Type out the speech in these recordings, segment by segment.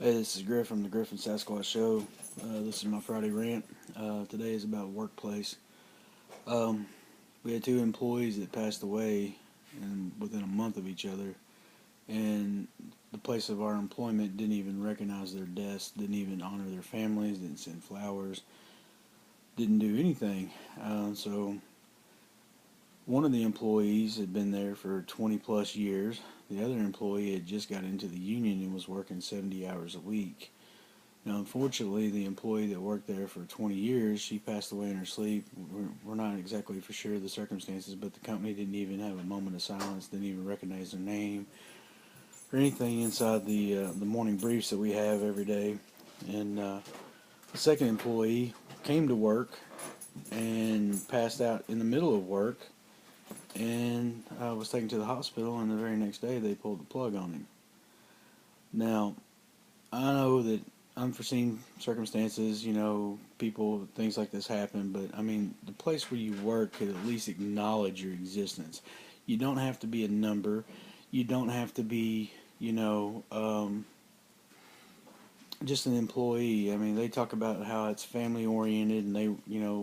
Hey, this is Griff from the Griff and Sasquatch Show. This is my Friday rant. Today is about workplace. Um, we had two employees that passed away within a month of each other, and the place of our employment didn't even recognize their deaths, didn't even honor their families, didn't send flowers, didn't do anything. So one of the employees had been there for 20 plus years. The other employee had just got into the union and was working 70 hours a week. Now, unfortunately, the employee that worked there for 20 years, she passed away in her sleep. We're not exactly for sure of the circumstances, but the company didn't even have a moment of silence, didn't even recognize her name or anything inside the morning briefs that we have every day. And the second employee came to work and passed out in the middle of work and was taken to the hospital, and the very next day they pulled the plug on him. Now, I know that unforeseen circumstances, people, things like this happen, but I mean, the place where you work could at least acknowledge your existence. You don't have to be a number. You don't have to be, just an employee. I mean, they talk about how it's family oriented and they,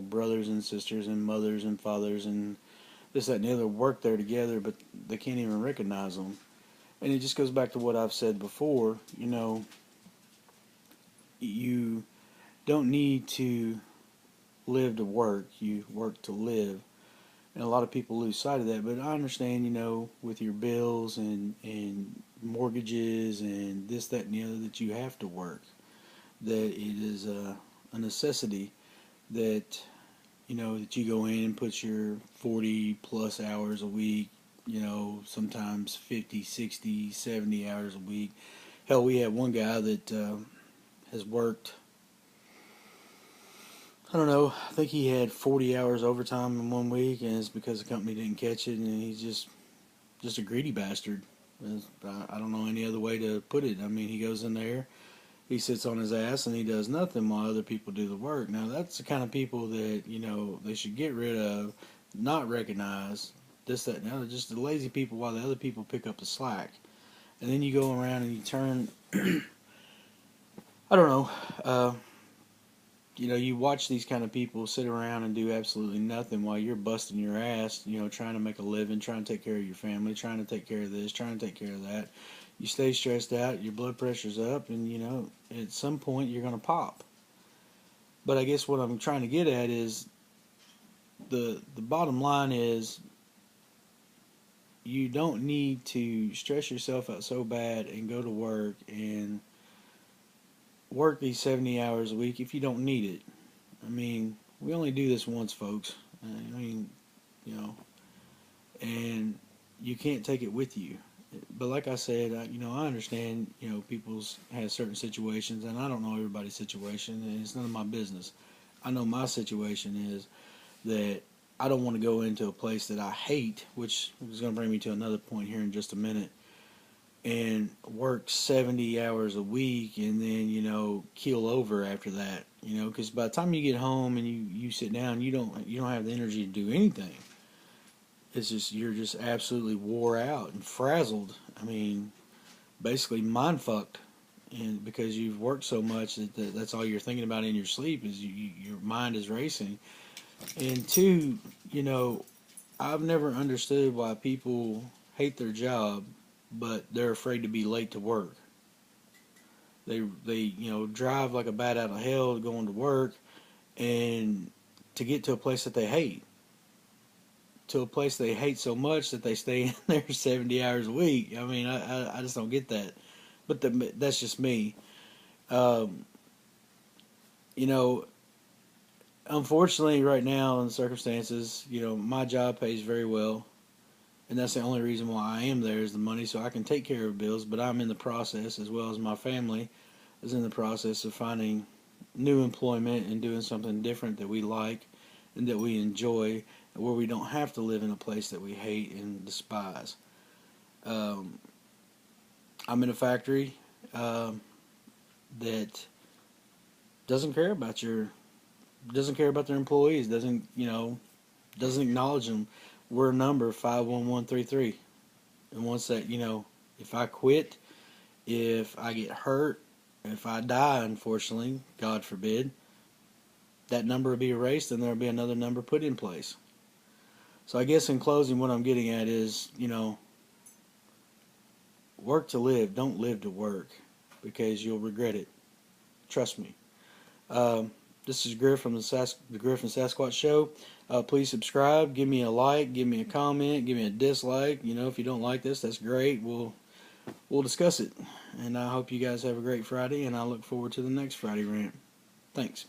brothers and sisters and mothers and fathers and this, that, and the other work there together, but they can't even recognize them. And it just goes back to what I've said before, you don't need to live to work, you work to live. And a lot of people lose sight of that, but I understand, with your bills and mortgages and this, that, and the other, that you have to work, that it is a necessity that, that you go in and put your 40 plus hours a week, sometimes 50, 60, 70 hours a week. Hell, we had one guy that has worked, I don't know, I think he had 40 hours overtime in one week, and it's because the company didn't catch it, and he's just a greedy bastard. I don't know any other way to put it. I mean, he goes in there, he sits on his ass, and he does nothing while other people do the work. Now, that's the kind of people that, they should get rid of, not recognize, this, that, and the other, just the lazy people while the other people pick up the slack. And then you go around and you turn, I don't know, you watch these kind of people sit around and do absolutely nothing while you're busting your ass, trying to make a living, trying to take care of your family, trying to take care of this, trying to take care of that. You stay stressed out, your blood pressure's up, and, at some point you're going to pop. But I guess what I'm trying to get at is the bottom line is you don't need to stress yourself out so bad and go to work and work these 70 hours a week if you don't need it. I mean, we only do this once, folks. I mean, you know, and you can't take it with you. But like I said, I understand, people's have certain situations, and I don't know everybody's situation, and it's none of my business. I know my situation is that I don't want to go into a place that I hate, which is going to bring me to another point here in just a minute, and work 70 hours a week and then, keel over after that, because by the time you get home and you sit down, you don't have the energy to do anything. It's just, you're just absolutely wore out and frazzled. I mean, basically mind fucked. And because you've worked so much that's all you're thinking about in your sleep is your mind is racing. And two, I've never understood why people hate their job, but they're afraid to be late to work. They drive like a bat out of hell going to work, and to get to a place that they hate, to a place they hate so much that they stay in there 70 hours a week. I mean, I just don't get that. But that's just me. Um, you know, Unfortunately, right now in the circumstances, my job pays very well, and that's the only reason why I am there is the money, so I can take care of bills. But I'm in the process, as well as my family is in the process of finding new employment and doing something different that we like and that we enjoy, where we don't have to live in a place that we hate and despise. Um, I'm in a factory that doesn't care about their employees, doesn't acknowledge them. We're a number 51133, and once that, if I quit, if I get hurt, If I die, unfortunately, God forbid, that number will be erased and there will be another number put in place. So I guess in closing, what I'm getting at is, work to live, don't live to work, because you'll regret it. Trust me. Um, this is Griff from the Griff and Sasquatch Show. Please subscribe, give me a like, give me a comment, give me a dislike. If you don't like this, that's great. We'll discuss it. And I hope you guys have a great Friday, and I look forward to the next Friday rant. Thanks.